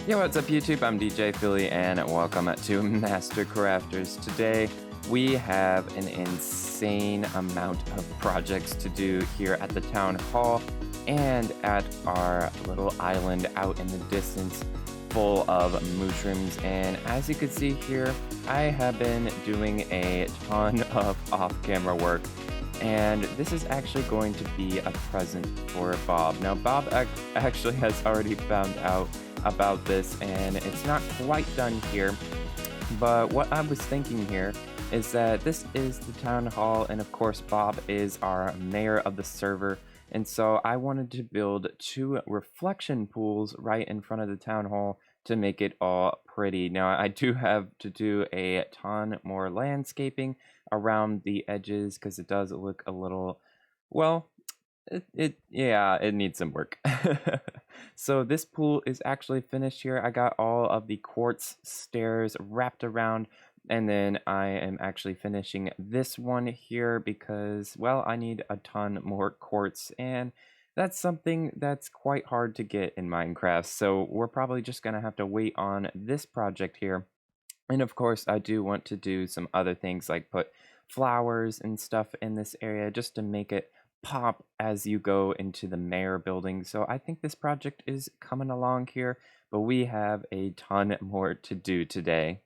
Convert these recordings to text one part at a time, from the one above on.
Yo, what's up YouTube? I'm DJ Philly and welcome to Master Crafters. Today we have an insane amount of projects to do here at the town hall and at our little island out in the distance full of mushrooms. And as you can see here, I have been doing a ton of off-camera work, and this is actually going to be a present for Bob. Now Bob actually has already found out about this and it's not quite done here, but what I was thinking here is that this is the town hall, and of course Bob is our mayor of the server, and so I wanted to build 2 reflection pools right in front of the town hall to make it all pretty. Now I do have to do a ton more landscaping around the edges because it does look a little, well, it needs some work. So this pool is actually finished here. I got all of the quartz stairs wrapped around, and then I am actually finishing this one here because, well, I need a ton more quartz, and that's something that's quite hard to get in Minecraft. So we're probably just gonna have to wait on this project here. And of course, I do want to do some other things like put flowers and stuff in this area just to make it pop as you go into the mayor building. So I think this project is coming along here, but we have a ton more to do today.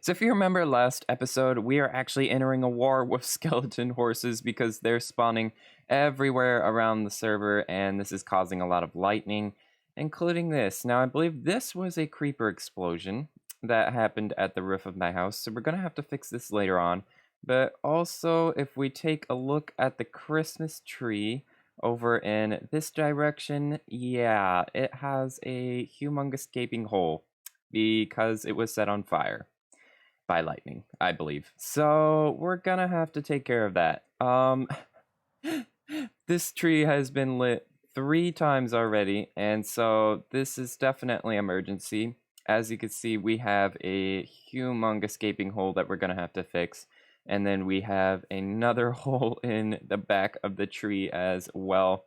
So if you remember last episode, we are actually entering a war with skeleton horses because they're spawning everywhere around the server, and this is causing a lot of lightning, including this. Now I believe this was a creeper explosion that happened at the roof of my house, so we're gonna have to fix this later on. But also, if we take a look at the Christmas tree over in this direction, yeah, it has a humongous gaping hole because it was set on fire by lightning, I believe. So we're gonna have to take care of that. This tree has been lit 3 times already, and so this is definitely emergency. As you can see, we have a humongous gaping hole that we're gonna have to fix. And then we have another hole in the back of the tree as well.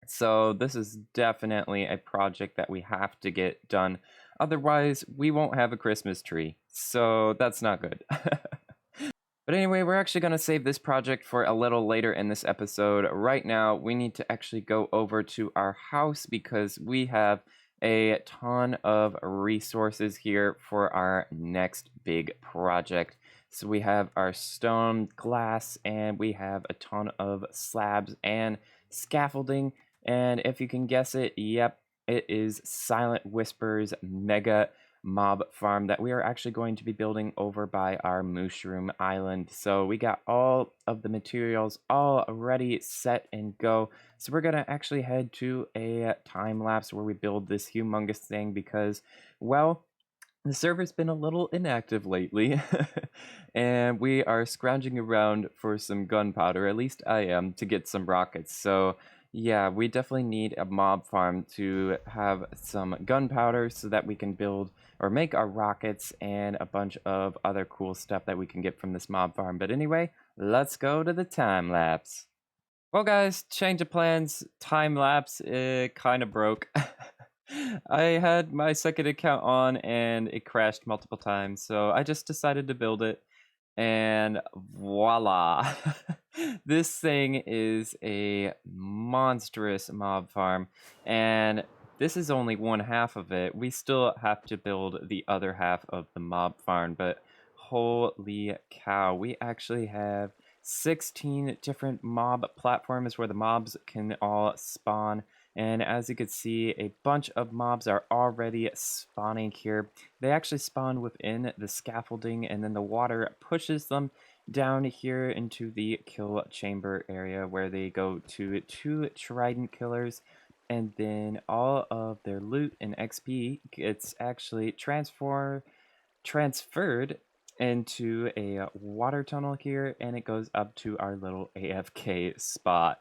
So this is definitely a project that we have to get done. Otherwise, we won't have a Christmas tree. So that's not good. But anyway, we're actually going to save this project for a little later in this episode. Right now, we need to actually go over to our house because we have a ton of resources here for our next big project. So we have our stone, glass, and we have a ton of slabs and scaffolding. And if you can guess it, yep, it is Silent Whispers Mega Mob Farm that we are actually going to be building over by our Mushroom Island. So we got all of the materials all ready, set, and go. So we're gonna actually head to a time lapse where we build this humongous thing because, well, the server's been a little inactive lately, and we are scrounging around for some gunpowder, at least I am, to get some rockets. So yeah, we definitely need a mob farm to have some gunpowder so that we can build or make our rockets and a bunch of other cool stuff that we can get from this mob farm. But anyway, let's go to the time lapse. Well guys, change of plans, time lapse, it kind of broke. I had my second account on and it crashed multiple times, so I just decided to build it, and voila! This thing is a monstrous mob farm, and this is only one half of it. We still have to build the other half of the mob farm, but holy cow, we actually have 16 different mob platforms where the mobs can all spawn. And as you can see, a bunch of mobs are already spawning here. They actually spawn within the scaffolding, and then the water pushes them down here into the kill chamber area where they go to 2 trident killers, and then all of their loot and XP gets actually transferred into a water tunnel here, and it goes up to our little AFK spot.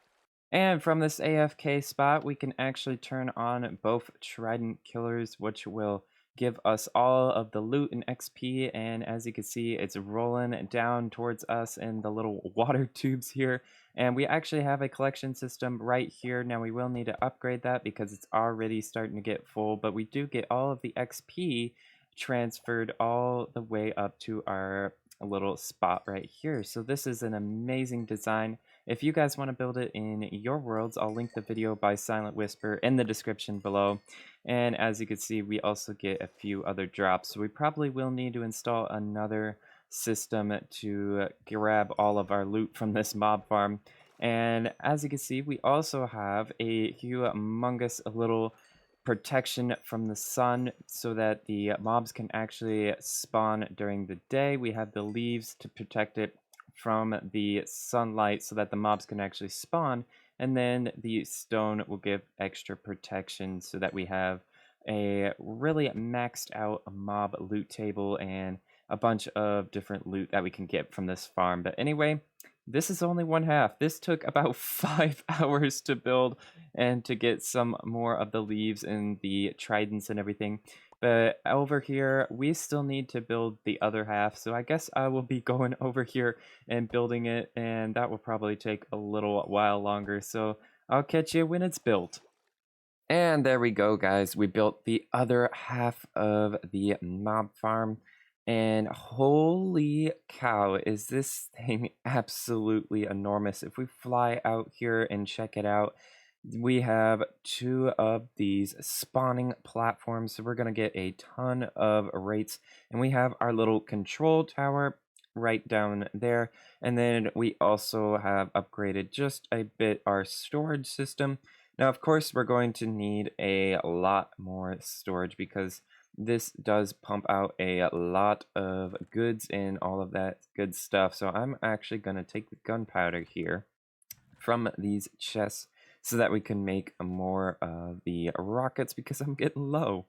And from this AFK spot, we can actually turn on both trident killers, which will give us all of the loot and XP. And as you can see, it's rolling down towards us in the little water tubes here. And we actually have a collection system right here. Now we will need to upgrade that because it's already starting to get full, but we do get all of the XP transferred all the way up to our little spot right here. So this is an amazing design. If you guys want to build it in your worlds, I'll link the video by Silent Whisper in the description below. And as you can see, we also get a few other drops. So we probably will need to install another system to grab all of our loot from this mob farm. And as you can see, we also have a humongous little protection from the sun so that the mobs can actually spawn during the day. We have the leaves to protect it from the sunlight so that the mobs can actually spawn, and then the stone will give extra protection so that we have a really maxed out mob loot table and a bunch of different loot that we can get from this farm. But anyway, this is only one half. This took about 5 hours to build and to get some more of the leaves and the tridents and everything. But over here, we still need to build the other half. So I guess I will be going over here and building it, and that will probably take a little while longer. So I'll catch you when it's built. And there we go, guys. We built the other half of the mob farm. And holy cow, is this thing absolutely enormous. If we fly out here and check it out, we have 2 of these spawning platforms. So we're going to get a ton of rates. And we have our little control tower right down there. And then we also have upgraded just a bit our storage system. Now, of course, we're going to need a lot more storage because this does pump out a lot of goods and all of that good stuff. So I'm actually going to take the gunpowder here from these chests so that we can make more of the rockets because I'm getting low.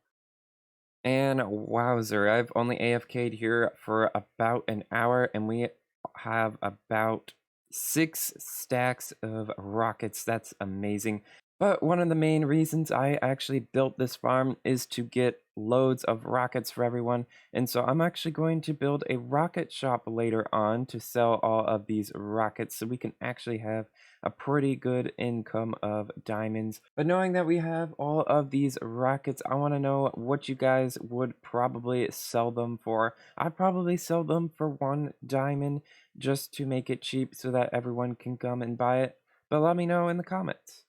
And wowzer, I've only AFK'd here for about an hour and we have about 6 stacks of rockets. That's amazing. But one of the main reasons I actually built this farm is to get loads of rockets for everyone. And so I'm actually going to build a rocket shop later on to sell all of these rockets so we can actually have a pretty good income of diamonds. But knowing that we have all of these rockets, I want to know what you guys would probably sell them for. I'd probably sell them for 1 diamond just to make it cheap so that everyone can come and buy it. But let me know in the comments.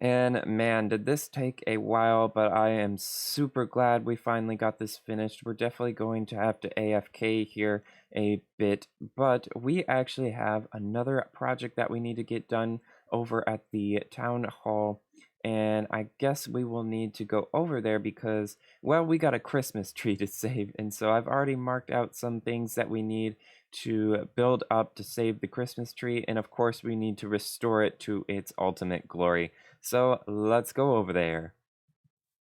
And man, did this take a while, but I am super glad we finally got this finished. We're definitely going to have to AFK here a bit, but we actually have another project that we need to get done over at the town hall. And I guess we will need to go over there because, well, we got a Christmas tree to save. And so I've already marked out some things that we need to build up to save the Christmas tree. And of course, we need to restore it to its ultimate glory. So let's go over there.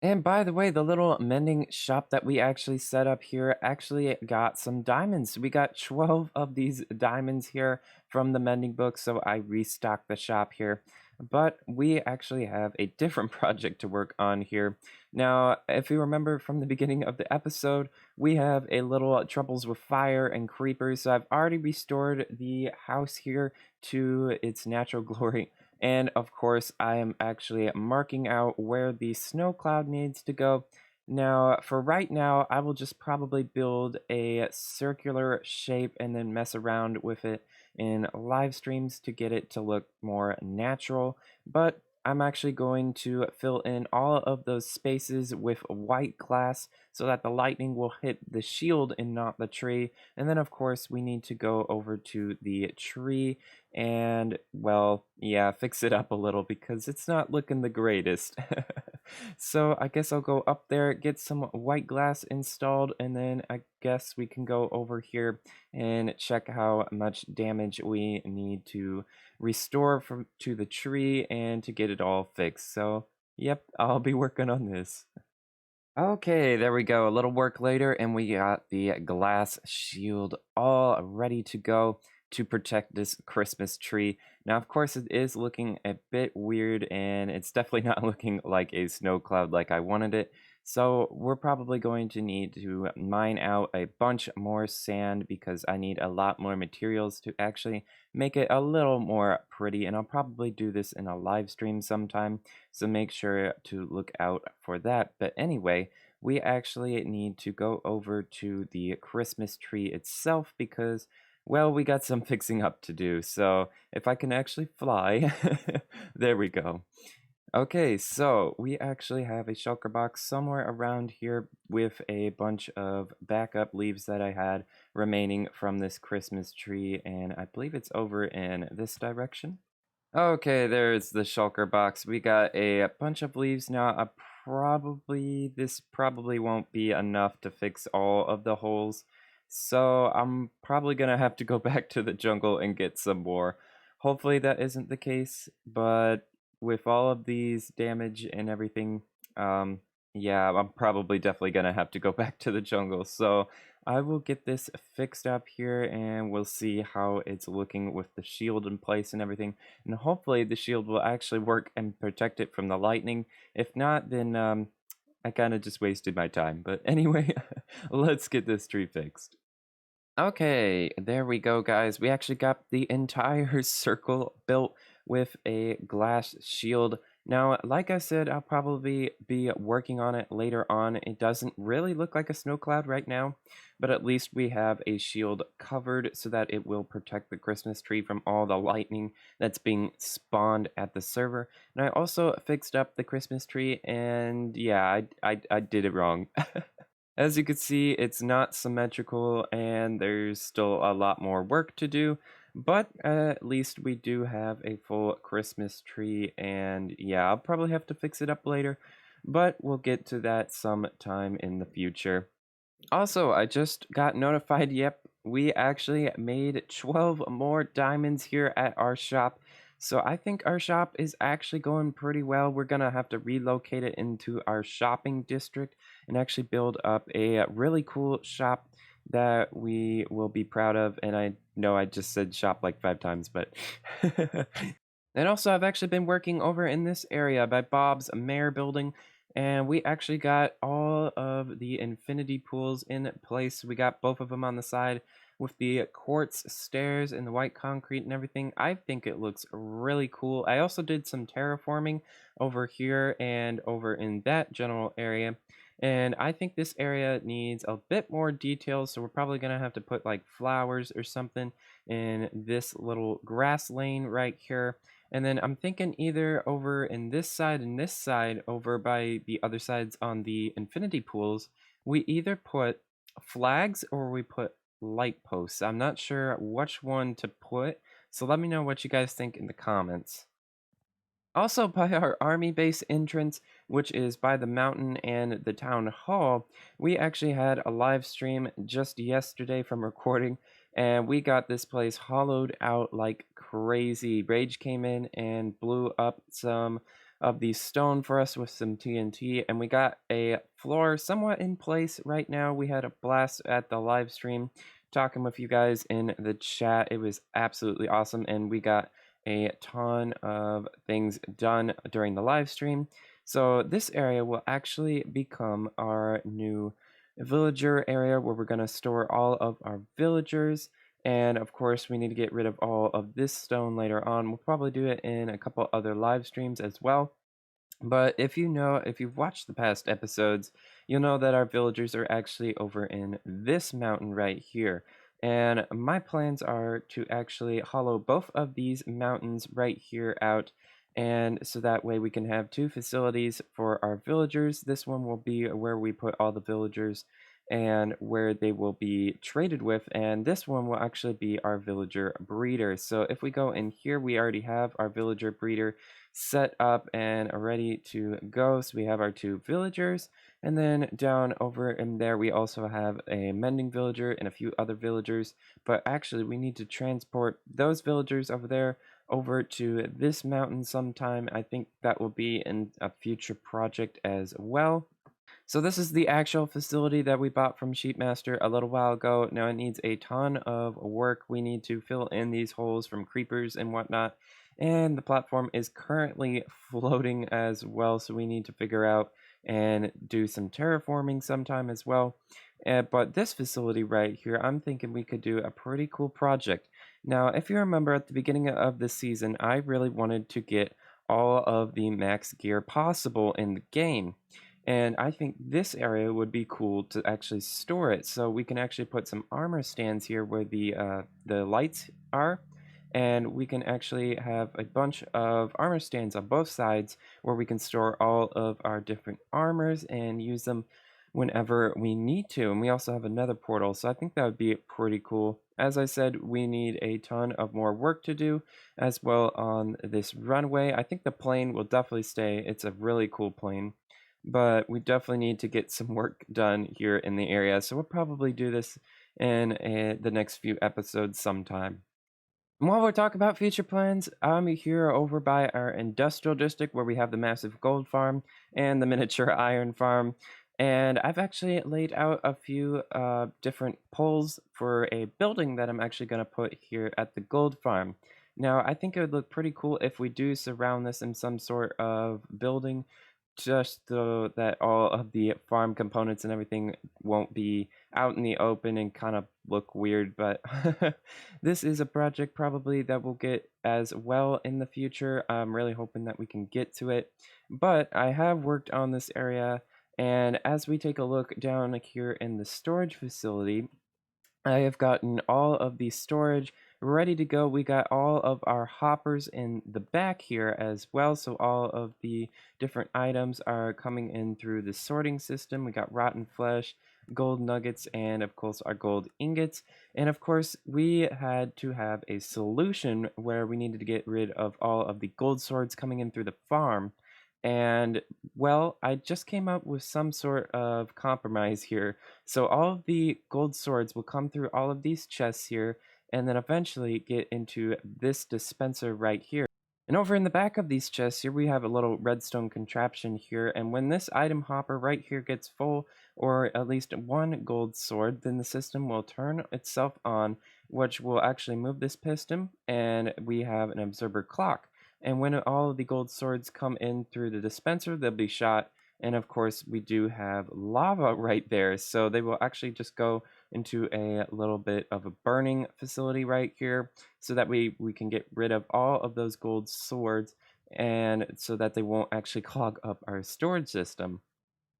And by the way, the little mending shop that we actually set up here actually got some diamonds. We got 12 of these diamonds here from the mending book, so I restocked the shop here. But we actually have a different project to work on here. Now, if you remember from the beginning of the episode, we have a little troubles with fire and creepers. So I've already restored the house here to its natural glory. And of course, I am actually marking out where the snow cloud needs to go. Now, for right now, I will just probably build a circular shape and then mess around with it in live streams to get it to look more natural. But I'm actually going to fill in all of those spaces with white glass so that the lightning will hit the shield and not the tree. And then, of course, we need to go over to the tree and, well, yeah, fix it up a little because it's not looking the greatest. So I guess I'll go up there, get some white glass installed, and then I guess we can go over here and check how much damage we need to restore to the tree and to get it all fixed. So, yep, I'll be working on this. Okay, there we go. A little work later, and we got the glass shield all ready to go to protect this Christmas tree. Now, of course, it is looking a bit weird, and it's definitely not looking like a snow cloud like I wanted it. So we're probably going to need to mine out a bunch more sand because I need a lot more materials to actually make it a little more pretty. And I'll probably do this in a live stream sometime. So make sure to look out for that. But anyway, we actually need to go over to the Christmas tree itself because, well, we got some fixing up to do. So if I can actually fly, there we go. Okay, so we actually have a shulker box somewhere around here with a bunch of backup leaves that I had remaining from this Christmas tree, and I believe it's over in this direction. Okay, there's the shulker box. We got a bunch of leaves now. This probably won't be enough to fix all of the holes. So I'm probably gonna have to go back to the jungle and get some more. Hopefully that isn't the case, but with all of these damage and everything, yeah, I'm probably definitely gonna have to go back to the jungle. So I will get this fixed up here and we'll see how it's looking with the shield in place and everything. And hopefully the shield will actually work and protect it from the lightning. If not, then I kind of just wasted my time. But anyway, let's get this tree fixed. Okay, there we go, guys. We actually got the entire circle built with a glass shield. Now, like I said, I'll probably be working on it later on. It doesn't really look like a snow cloud right now, but at least we have a shield covered so that it will protect the Christmas tree from all the lightning that's being spawned at the server. And I also fixed up the Christmas tree, and yeah, I did it wrong. As you can see, it's not symmetrical and there's still a lot more work to do, but at least we do have a full Christmas tree and yeah, I'll probably have to fix it up later, but we'll get to that sometime in the future. Also, I just got notified, yep, we actually made 12 more diamonds here at our shop. So I think our shop is actually going pretty well. We're gonna have to relocate it into our shopping district and actually build up a really cool shop that we will be proud of. And I know I just said shop like 5 times, but and also, I've actually been working over in this area by Bob's Mayor Building, and we actually got all of the infinity pools in place. We got both of them on the side with the quartz stairs and the white concrete and everything. I think it looks really cool. I also did some terraforming over here and over in that general area. And I think this area needs a bit more detail, so we're probably going to have to put like flowers or something in this little grass lane right here. And then I'm thinking either over in this side and this side, over by the other sides on the infinity pools, we either put flags or we put light posts. I'm not sure which one to put, so let me know what you guys think in the comments. Also, by our army base entrance, which is by the mountain and the town hall, we actually had a live stream just yesterday from recording, and we got this place hollowed out like crazy. Rage came in and blew up some of the stone for us with some TNT, and we got a floor somewhat in place right now. We had a blast at the live stream talking with you guys in the chat. It was absolutely awesome, and we got a ton of things done during the live stream. So this area will actually become our new villager area where we're going to store all of our villagers. And of course, we need to get rid of all of this stone later on. We'll probably do it in a couple other live streams as well. But if you've watched the past episodes, you'll know that our villagers are actually over in this mountain right here. And my plans are to actually hollow both of these mountains right here out. And so that way we can have two facilities for our villagers. This one will be where we put all the villagers and where they will be traded with. And this one will actually be our villager breeder. So if we go in here, we already have our villager breeder set up and ready to go. So we have our two villagers, and then down over in there we also have a mending villager and a few other villagers. But actually we need to transport those villagers over there over to this mountain sometime. I think that will be in a future project as well. So this is the actual facility that we bought from Sheepmaster a little while ago. Now it needs a ton of work. We need to fill in these holes from creepers and whatnot. And the platform is currently floating as well, so we need to figure out and do some terraforming sometime as well. But this facility right here, I'm thinking we could do a pretty cool project. Now, if you remember at the beginning of the season, I really wanted to get all of the max gear possible in the game. And I think this area would be cool to actually store it. So we can actually put some armor stands here where the lights are. And we can actually have a bunch of armor stands on both sides where we can store all of our different armors and use them whenever we need to. And we also have another portal, so I think that would be pretty cool. As I said, we need a ton of more work to do as well on this runway. I think the plane will definitely stay. It's a really cool plane, but we definitely need to get some work done here in the area. So we'll probably do this in the next few episodes sometime. And while we're talking about future plans, I'm here over by our industrial district where we have the massive gold farm and the miniature iron farm. And I've actually laid out a few different poles for a building that I'm actually going to put here at the gold farm. Now, I think it would look pretty cool if we do surround this in some sort of building, just so that all of the farm components and everything won't be out in the open and kind of look weird. But this is a project probably that will get as well in the future. I'm really hoping that we can get to it. But I have worked on this area, and as we take a look down here in the storage facility, I have gotten all of the storage ready to go. We got all of our hoppers in the back here as well. So all of the different items are coming in through the sorting system. We got rotten flesh, gold nuggets, and of course our gold ingots. And of course, we had to have a solution where we needed to get rid of all of the gold swords coming in through the farm. And well, I just came up with some sort of compromise here, so all of the gold swords will come through all of these chests here, and then eventually get into this dispenser right here. And over in the back of these chests here, we have a little redstone contraption here, and when this item hopper right here gets full, or at least one gold sword, then the system will turn itself on, which will actually move this piston, and we have an observer clock. And when all of the gold swords come in through the dispenser, they'll be shot. And of course, we do have lava right there. So they will actually just go into a little bit of a burning facility right here so that we can get rid of all of those gold swords and so that they won't actually clog up our storage system.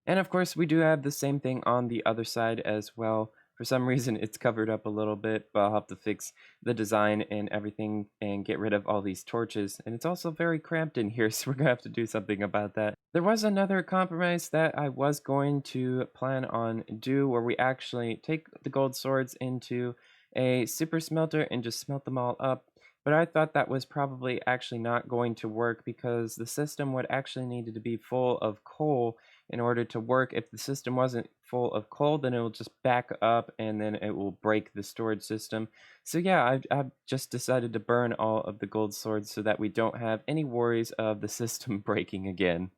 And of course, we do have the same thing on the other side as well. For some reason, it's covered up a little bit, but I'll have to fix the design and everything and get rid of all these torches. And it's also very cramped in here, so we're gonna have to do something about that. There was another compromise that I was going to plan on do where we actually take the gold swords into a super smelter and just smelt them all up. But I thought that was probably actually not going to work because the system would actually need to be full of coal in order to work. If the system wasn't full of coal, then it will just back up and then it will break the storage system. So yeah, I've just decided to burn all of the gold swords so that we don't have any worries of the system breaking again.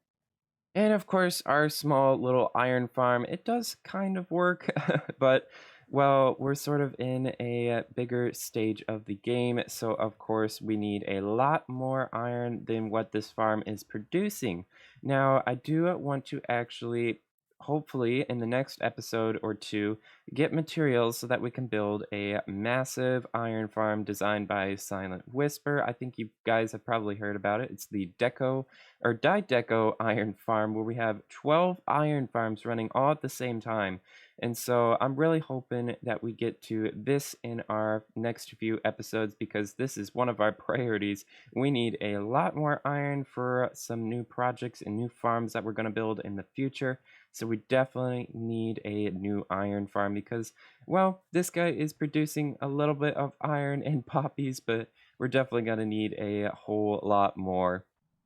And of course, our small little iron farm, it does kind of work, but well, we're sort of in a bigger stage of the game, so of course we need a lot more iron than what this farm is producing. Now, I do want to actually, hopefully in the next episode or two, get materials so that we can build a massive iron farm designed by Silent Whisper. I think you guys have probably heard about it. It's the Deco or Dideco iron farm where we have 12 iron farms running all at the same time. And so I'm really hoping that we get to this in our next few episodes because this is one of our priorities. We need a lot more iron for some new projects and new farms that we're going to build in the future. So we definitely need a new iron farm because, well, this guy is producing a little bit of iron and poppies, but we're definitely going to need a whole lot more.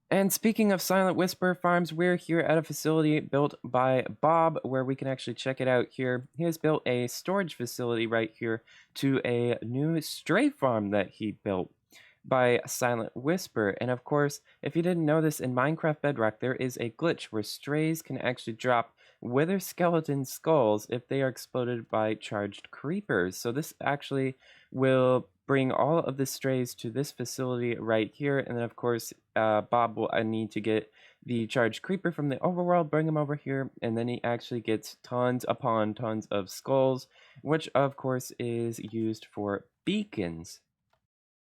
And speaking of Silent Whisper Farms, we're here at a facility built by Bob where we can actually check it out here. He has built a storage facility right here to a new stray farm that he built by Silent Whisper. And of course, if you didn't know this, in Minecraft Bedrock, there is a glitch where strays can actually drop wither skeleton skulls if they are exploded by charged creepers. So this actually will bring all of the strays to this facility right here. And then, of course, Bob will need to get the charged creeper from the overworld, bring him over here, and then he actually gets tons upon tons of skulls, which of course is used for beacons.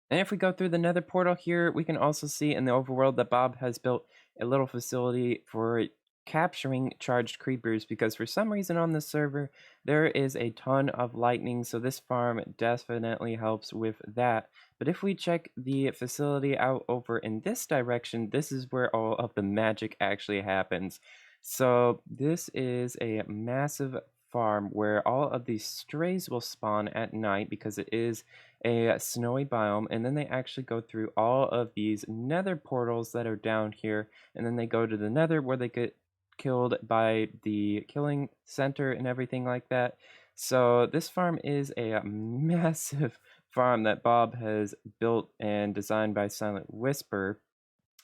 And if we go through the nether portal here, we can also see in the overworld that Bob has built a little facility for capturing charged creepers, because for some reason on the server there is a ton of lightning, so this farm definitely helps with that. But if we check the facility out over in this direction, this is where all of the magic actually happens. So this is a massive farm where all of these strays will spawn at night because it is a snowy biome, and then they actually go through all of these nether portals that are down here, and then they go to the nether where they get killed by the killing center and everything like that. So this farm is a massive farm that Bob has built and designed by Silent Whisper.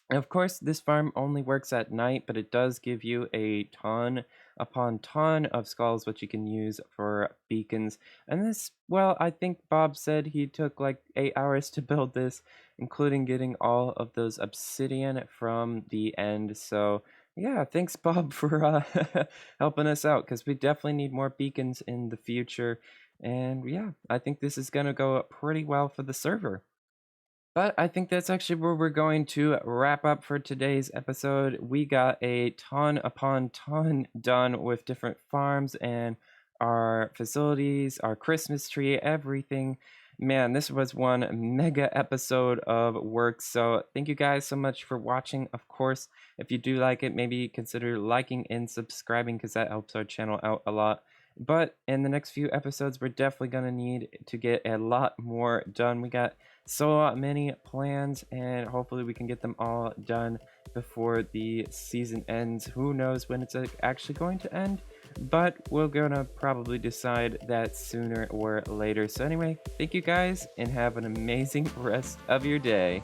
And of course, this farm only works at night, but it does give you a ton upon ton of skulls, which you can use for beacons. And this, well, I think Bob said he took like 8 hours to build this, including getting all of those obsidian from the end. So, yeah, thanks, Bob, for helping us out, because we definitely need more beacons in the future. And yeah, I think this is going to go pretty well for the server. But I think that's actually where we're going to wrap up for today's episode. We got a ton upon ton done with different farms and our facilities, our Christmas tree, everything. Man, this was one mega episode of work. So thank you guys so much for watching. Of course, if you do like it, maybe consider liking and subscribing, because that helps our channel out a lot. But in the next few episodes, we're definitely going to need to get a lot more done. We got so many plans, and hopefully we can get them all done before the season ends. Who knows when it's actually going to end, but we're gonna probably decide that sooner or later. So anyway, thank you guys, and have an amazing rest of your day.